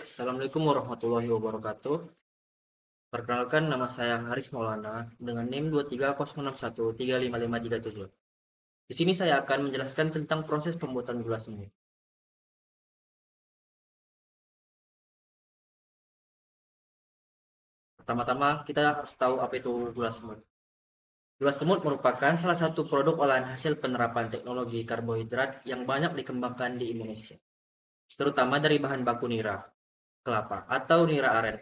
Assalamualaikum warahmatullahi wabarakatuh. Perkenalkan nama saya Haris Maulana dengan NIM 23061355537. Di sini saya akan menjelaskan tentang proses pembuatan gula semut. Pertama-tama kita harus tahu apa itu gula semut. Gula semut merupakan salah satu produk olahan hasil penerapan teknologi karbohidrat yang banyak dikembangkan di Indonesia, terutama dari bahan baku nira, kelapa, atau nira aren.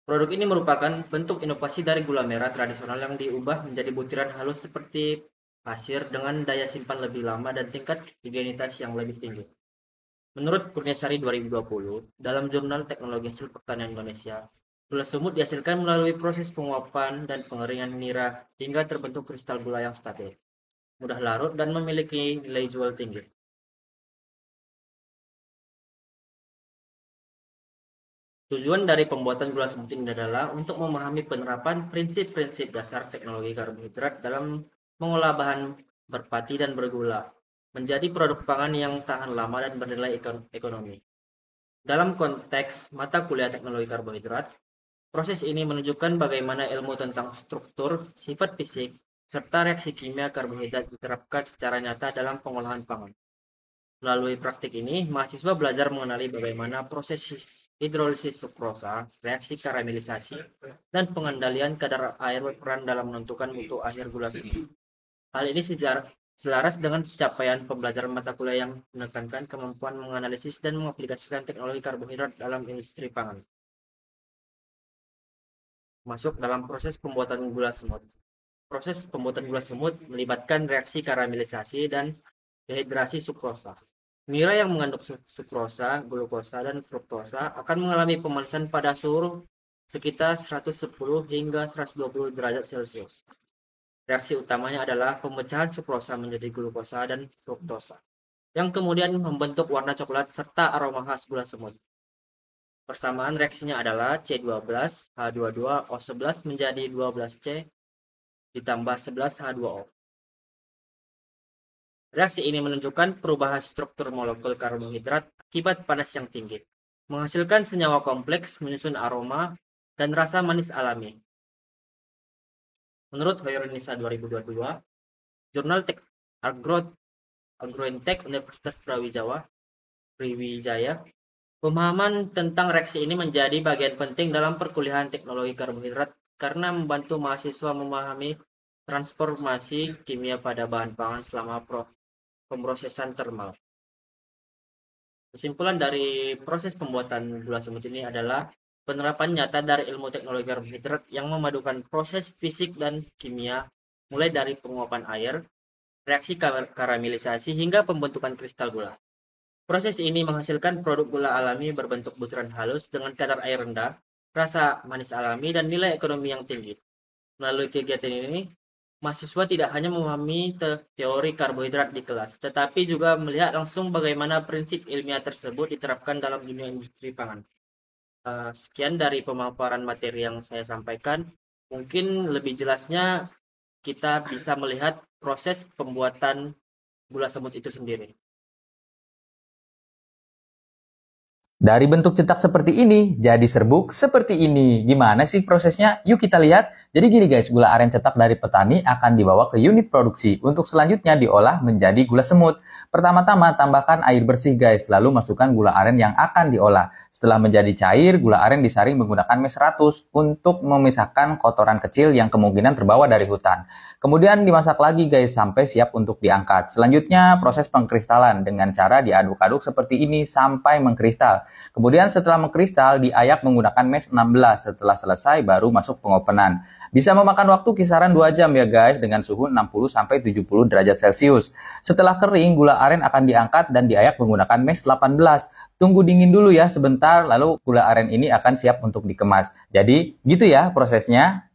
Produk ini merupakan bentuk inovasi dari gula merah tradisional yang diubah menjadi butiran halus seperti pasir dengan daya simpan lebih lama dan tingkat higienitas yang lebih tinggi. Menurut Kurniasari 2020, dalam jurnal Teknologi Hasil Pertanian Indonesia, gula semut dihasilkan melalui proses penguapan dan pengeringan nira hingga terbentuk kristal gula yang stabil, mudah larut dan memiliki nilai jual tinggi. Tujuan dari pembuatan gula semut ini adalah untuk memahami penerapan prinsip-prinsip dasar teknologi karbohidrat dalam mengolah bahan berpati dan bergula menjadi produk pangan yang tahan lama dan bernilai ekonomi. Dalam konteks mata kuliah teknologi karbohidrat, proses ini menunjukkan bagaimana ilmu tentang struktur, sifat fisik, serta reaksi kimia karbohidrat diterapkan secara nyata dalam pengolahan pangan. Melalui praktik ini, mahasiswa belajar mengenali bagaimana proses hidrolisis sukrosa, reaksi karamelisasi, dan pengendalian kadar air berperan dalam menentukan mutu akhir gula semut. Hal ini selaras dengan capaian pembelajaran mata kuliah yang menekankan kemampuan menganalisis dan mengaplikasikan teknologi karbohidrat dalam industri pangan. Masuk dalam proses pembuatan gula semut. Proses pembuatan gula semut melibatkan reaksi karamelisasi dan dehidrasi sukrosa. Nira yang mengandung sukrosa, glukosa, dan fruktosa akan mengalami pemanasan pada suhu sekitar 110 hingga 120 derajat Celcius. Reaksi utamanya adalah pemecahan sukrosa menjadi glukosa dan fruktosa, yang kemudian membentuk warna coklat serta aroma khas gula semut. Persamaan reaksinya adalah C12H22O11 menjadi 12C ditambah 11H2O. Reaksi ini menunjukkan perubahan struktur molekul karbohidrat akibat panas yang tinggi, menghasilkan senyawa kompleks menyusun aroma dan rasa manis alami. Menurut Hoyrunisa 2022, Jurnal Agrointek Universitas Brawijaya, pemahaman tentang reaksi ini menjadi bagian penting dalam perkuliahan teknologi karbohidrat karena membantu mahasiswa memahami transformasi kimia pada bahan pangan selama pemrosesan termal. Kesimpulan dari proses pembuatan gula semut ini adalah penerapan nyata dari ilmu teknologi karbohidrat yang memadukan proses fisik dan kimia, mulai dari penguapan air, reaksi karamelisasi, hingga pembentukan kristal gula. Proses ini menghasilkan produk gula alami berbentuk butiran halus dengan kadar air rendah, rasa manis alami, dan nilai ekonomi yang tinggi. Melalui kegiatan ini, mahasiswa tidak hanya memahami teori karbohidrat di kelas, tetapi juga melihat langsung bagaimana prinsip ilmiah tersebut diterapkan dalam dunia industri pangan. Sekian dari pemaparan materi yang saya sampaikan. Mungkin lebih jelasnya kita bisa melihat proses pembuatan gula semut itu sendiri. Dari bentuk cetak seperti ini, jadi serbuk seperti ini. Gimana sih prosesnya? Yuk kita lihat. Jadi gini guys, gula aren cetak dari petani akan dibawa ke unit produksi untuk selanjutnya diolah menjadi gula semut. Pertama-tama tambahkan air bersih guys, lalu masukkan gula aren yang akan diolah. Setelah menjadi cair, gula aren disaring menggunakan mes 100 untuk memisahkan kotoran kecil yang kemungkinan terbawa dari hutan. Kemudian dimasak lagi guys sampai siap untuk diangkat. Selanjutnya proses pengkristalan dengan cara diaduk-aduk seperti ini sampai mengkristal. Kemudian setelah mengkristal diayak menggunakan mes 16. Setelah selesai baru masuk pengopenan. Bisa memakan waktu kisaran 2 jam ya guys dengan suhu 60-70 derajat Celcius. Setelah kering, gula aren akan diangkat dan diayak menggunakan mes 18. Tunggu dingin dulu ya sebentar, lalu gula aren ini akan siap untuk dikemas. Jadi gitu ya prosesnya.